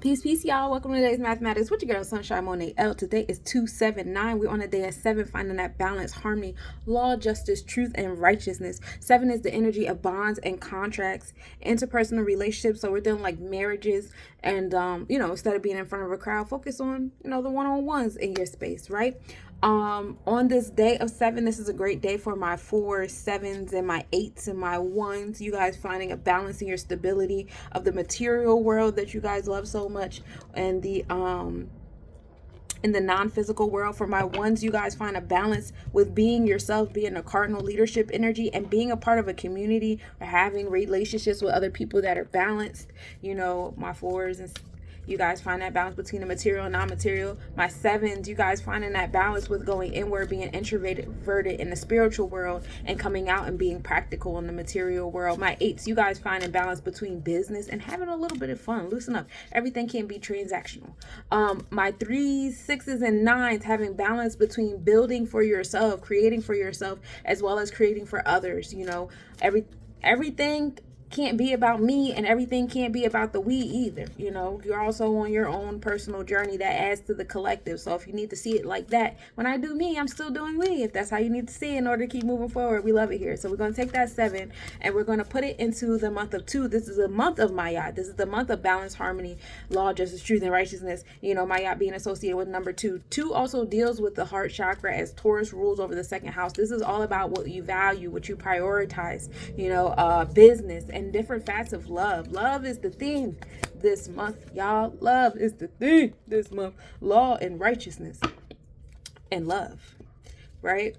Peace, peace, y'all. Welcome to today's Mathematics with your girl, Sunshine Monie. Today is 279. We're on a day of 7, finding that balance, harmony, law, justice, truth, and righteousness. 7 is the energy of bonds and contracts, interpersonal relationships. So we're doing like marriages and, instead of being in front of a crowd, focus on, the one-on-ones in your space, right? On this day of 7, this is a great day for my 4s, 7s, and my 8s and my 1s. You guys finding a balance in your stability of the material world that you guys love so much, and in the non-physical world. For my 1s, you guys find a balance with being yourself, being a cardinal leadership energy, and being a part of a community or having relationships with other people that are balanced. My 4s and you guys find that balance between the material and non-material. My 7s, you guys finding that balance with going inward, being introverted in the spiritual world, and coming out and being practical in the material world. My 8s, you guys finding balance between business and having a little bit of fun. Loosen up. Everything can't be transactional. My 3s, 6s, and 9s having balance between building for yourself, creating for yourself, as well as creating for others. Everything can't be about me, and everything can't be about the we either. You're also on your own personal journey that adds to the collective. So if you need to see it like that, when I do me, I'm still doing we. If that's how you need to see it in order to keep moving forward, we love it here. So we're going to take that 7 and we're going to put it into the month of 2. This is a month of Mayat. This is the month of balance, harmony, law, justice, truth, and righteousness. Mayat being associated with number 2. 2 also deals with the heart chakra, as Taurus rules over the second house. This is all about what you value, what you prioritize, business, and different facets of love. Love is the theme this month, y'all. Love is the theme this month. Law and righteousness and love, right?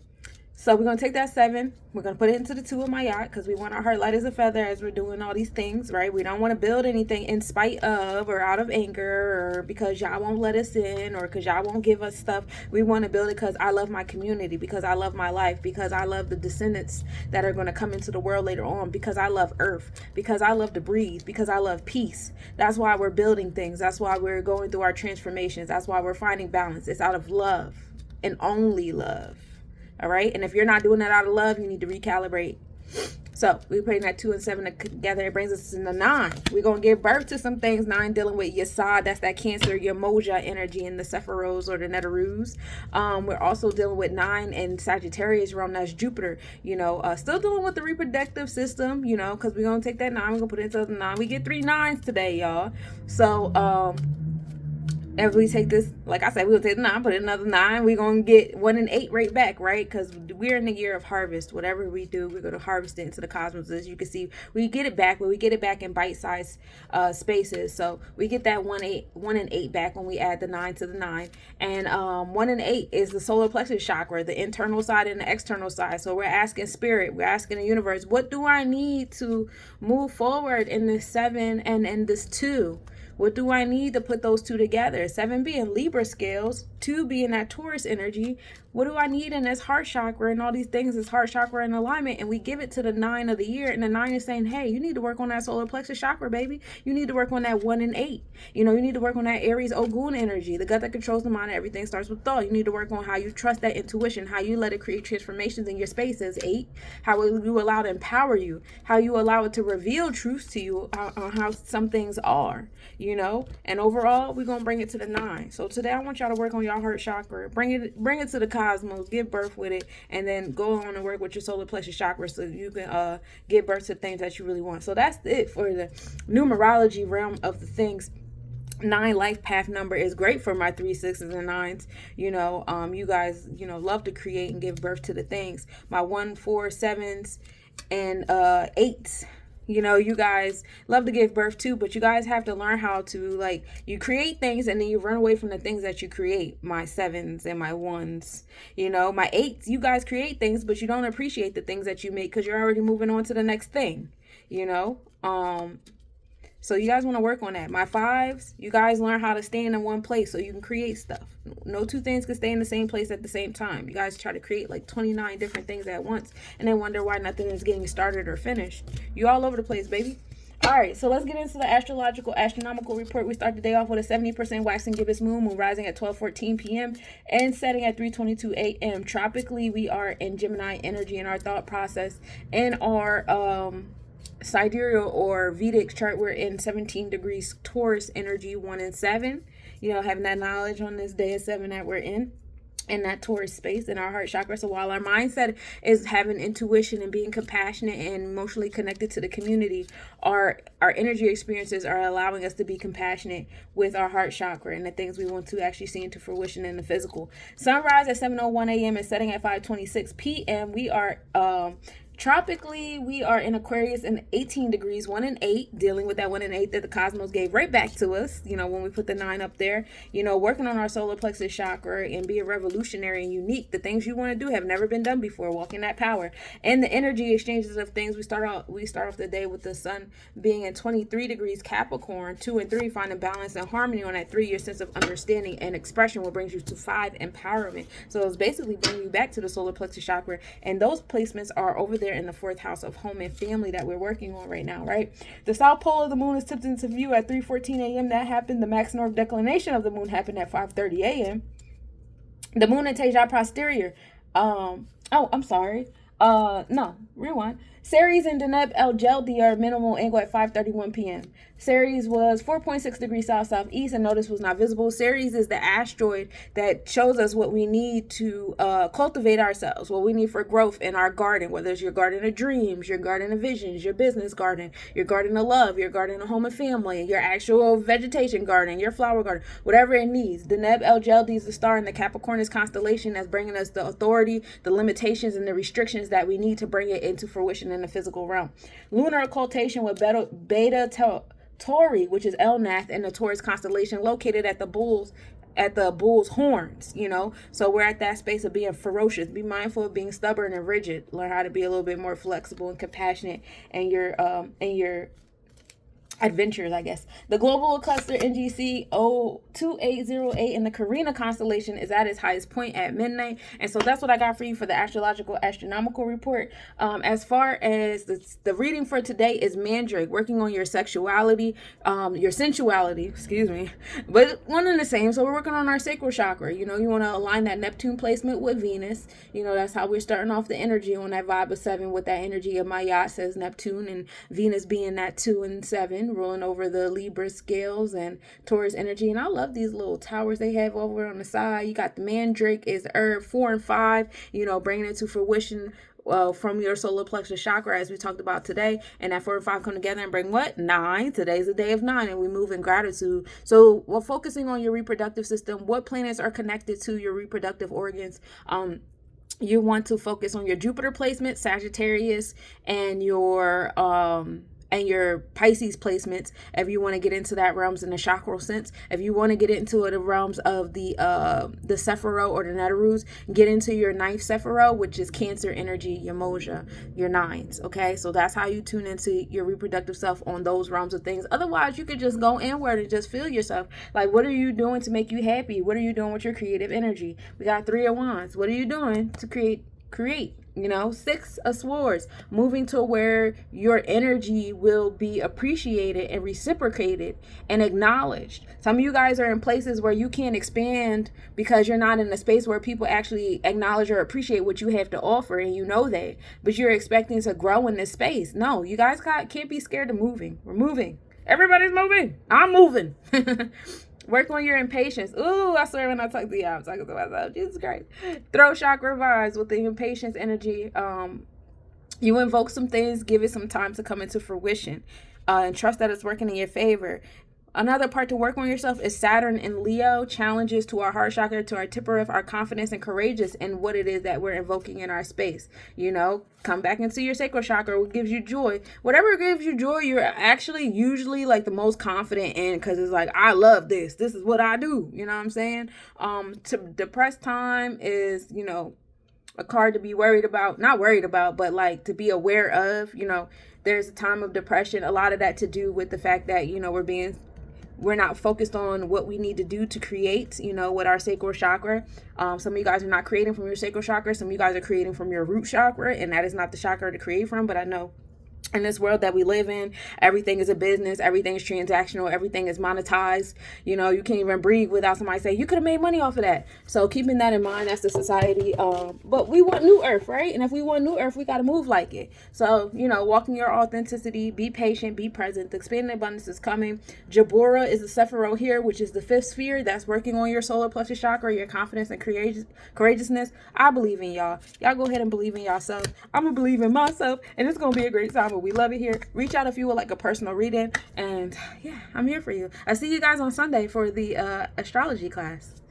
So we're going to take that 7. We're going to put it into the 2 of Mayat, because we want our heart light as a feather as we're doing all these things, right? We don't want to build anything in spite of or out of anger or because y'all won't let us in or because y'all won't give us stuff. We want to build it because I love my community, because I love my life, because I love the descendants that are going to come into the world later on, because I love earth, because I love to breathe, because I love peace. That's why we're building things. That's why we're going through our transformations. That's why we're finding balance. It's out of love and only love. All right. And if you're not doing that out of love, you need to recalibrate. So we're putting that 2 and 7 together. It brings us to the 9. We're going to give birth to some things. 9 dealing with Yesod. That's that Cancer, your Moja energy in the Sephiros or the Netarus. We're also dealing with 9 and Sagittarius realm. That's Jupiter. Still dealing with the reproductive system, because we're going to take that 9. We're going to put it into the 9. We get 3 9s today, y'all. So, if we take this, like I said, we'll take the 9, put another 9. We're going to get 1 and 8 right back, right? Because we're in the year of harvest. Whatever we do, we're going to harvest it into the cosmos. As you can see, we get it back, but we get it back in bite-sized spaces. So we get that 1 and 8 back when we add the 9 to the 9. And 1 and 8 is the solar plexus chakra, the internal side and the external side. So we're asking spirit, we're asking the universe, what do I need to move forward in this 7 and in this 2? What do I need to put those 2 together? 7 being Libra scales, 2 being that Taurus energy. What do I need in this heart chakra and all these things, this heart chakra in alignment? And we give it to the 9 of the year. And the 9 is saying, hey, you need to work on that solar plexus chakra, baby. You need to work on that 1 and 8. You need to work on that Aries Ogun energy, the gut that controls the mind. Everything starts with thought. You need to work on how you trust that intuition, how you let it create transformations in your spaces. 8, how you allow it to empower you, how you allow it to reveal truths to you on how some things are. And overall, we're going to bring it to the 9. So today I want y'all to work on your heart chakra, bring it to the cosmos, give birth with it, and then go on and work with your solar plexus chakra so you can give birth to things that you really want. So that's it for the numerology realm of the things. 9 life path number is great for my 3, 6s, and 9s. You guys, love to create and give birth to the things. My 1, 4, 7s, and 8s. You guys love to give birth too, but you guys have to learn how to, you create things and then you run away from the things that you create. My 7s and my 1s, my 8s, you guys create things, but you don't appreciate the things that you make because you're already moving on to the next thing, So you guys want to work on that. My 5s, you guys learn how to stand in one place so you can create stuff. No 2 things can stay in the same place at the same time. You guys try to create 29 different things at once and then wonder why nothing is getting started or finished. You all over the place, baby. All right, so let's get into the astronomical report. We start the day off with a 70% waxing gibbous moon rising at 12:14 p.m. and setting at 3:22 a.m. Tropically, we are in Gemini energy in our thought process and our sidereal or Vedic chart, we're in 17 degrees Taurus energy, 1 and 7. Having that knowledge on this day of 7 that we're in that Taurus space in our heart chakra. So while our mindset is having intuition and being compassionate and emotionally connected to the community, our energy experiences are allowing us to be compassionate with our heart chakra and the things we want to actually see into fruition in the physical. Sunrise at 7:01 a.m. and setting at 5:26 p.m. We are tropically, we are in Aquarius in 18 degrees, 1 and 8, dealing with that 1 and 8 that the cosmos gave right back to us, when we put the 9 up there, working on our solar plexus chakra and being revolutionary and unique. The things you want to do have never been done before, walking that power. And the energy exchanges of things, we start off the day with the sun being in 23 degrees Capricorn, 2 and 3, finding balance and harmony on that 3, your sense of understanding and expression, what brings you to 5, empowerment. So it's basically bringing you back to the solar plexus chakra, and those placements are over there in the 4th house of home and family that we're working on right now, right? The south pole of the moon is tipped into view at 3:14 a.m. That happened. The max north declination of the moon happened at 5:30 a.m. The moon in Teja posterior. Rewind. Ceres and Deneb El-Jeldi are minimal angle at 5:31 p.m. Ceres was 4.6 degrees south-southeast, and notice was not visible. Ceres is the asteroid that shows us what we need to cultivate ourselves, what we need for growth in our garden, whether it's your garden of dreams, your garden of visions, your business garden, your garden of love, your garden of home and family, your actual vegetation garden, your flower garden, whatever it needs. Deneb El-Jeldi is the star in the Capricornus constellation that's bringing us the authority, the limitations, and the restrictions that we need to bring it into fruition in the physical realm. Lunar occultation with Beta Tauri, which is Elnath in the Taurus constellation, located at the bull's horns, so we're at that space of being ferocious. Be mindful of being stubborn and rigid. Learn how to be a little bit more flexible and compassionate in your adventures, I guess. The global cluster NGC 02808 in the Carina constellation is at its highest point at midnight. And so that's what I got for you for the astronomical report. As far as the reading for today is Mandrake, working on your sexuality, your sensuality, but one and the same. So we're working on our sacral chakra. You want to align that Neptune placement with Venus. That's how we're starting off the energy on that vibe of 7 with that energy of Maya says Neptune, and Venus being that 2 and 7. Ruling over the Libra scales and Taurus energy. And I love these little towers they have over on the side. You got the Mandrake is herb 4 and 5, bringing it to fruition from your solar plexus chakra, as we talked about today. And that 4 and 5 come together and bring what? 9. Today's the day of 9, and we move in gratitude. So we're focusing on your reproductive system. What planets are connected to your reproductive organs? You want to focus on your Jupiter placement, Sagittarius, and your Pisces placements, if you want to get into that realms in the chakral sense. If you want to get into the realms of the Sephiro or the Netarus, get into your 9th Sephiro, which is Cancer energy, your Moja, your 9s. Okay, so that's how you tune into your reproductive self on those realms of things. Otherwise, you could just go inward and just feel yourself. Like, what are you doing to make you happy? What are you doing with your creative energy? We got 3 of Wands. What are you doing to create? 6 of Swords, moving to where your energy will be appreciated and reciprocated and acknowledged. Some of you guys are in places where you can't expand because you're not in a space where people actually acknowledge or appreciate what you have to offer, and that, but you're expecting to grow in this space. No, you guys can't be scared of moving. We're moving. Everybody's moving. I'm moving. Work on your impatience. Ooh, I swear when I talk to you, I'm talking to myself. Jesus Christ. Throat chakra vibes with the impatience energy. You invoke some things, give it some time to come into fruition, and trust that it's working in your favor. Another part to work on yourself is Saturn and Leo, challenges to our heart chakra, to our tipperif, our confidence and courageous in what it is that we're invoking in our space. Come back into your sacral chakra, what gives you joy. Whatever gives you joy, you're actually usually like the most confident in, because it's like, I love this. This is what I do. You know what I'm saying? To depressed time is, a card to be not worried about, but like to be aware of. There's a time of depression. A lot of that to do with the fact that, we're not focused on what we need to do to create, with our sacral chakra. Some of you guys are not creating from your sacral chakra. Some of you guys are creating from your root chakra, and that is not the chakra to create from, but I know in this world that we live in, everything is a business, everything is transactional, everything is monetized. You know, you can't even breathe without somebody saying you could have made money off of that. So keeping that in mind, that's the society. But we want new earth, right? And if we want new earth, we got to move like it. So, you know, walking your authenticity, be patient, be present. The expanding abundance is coming. Jabura is the Sephiroth here, which is the fifth sphere that's working on your solar plexus chakra, your confidence and courageousness. I believe in y'all. Y'all go ahead and believe in yourself. I'm going to believe in myself, and it's going to be a great time. We love it here. Reach out if you would like a personal reading. And yeah, I'm here for you. I see you guys on Sunday for the astrology class.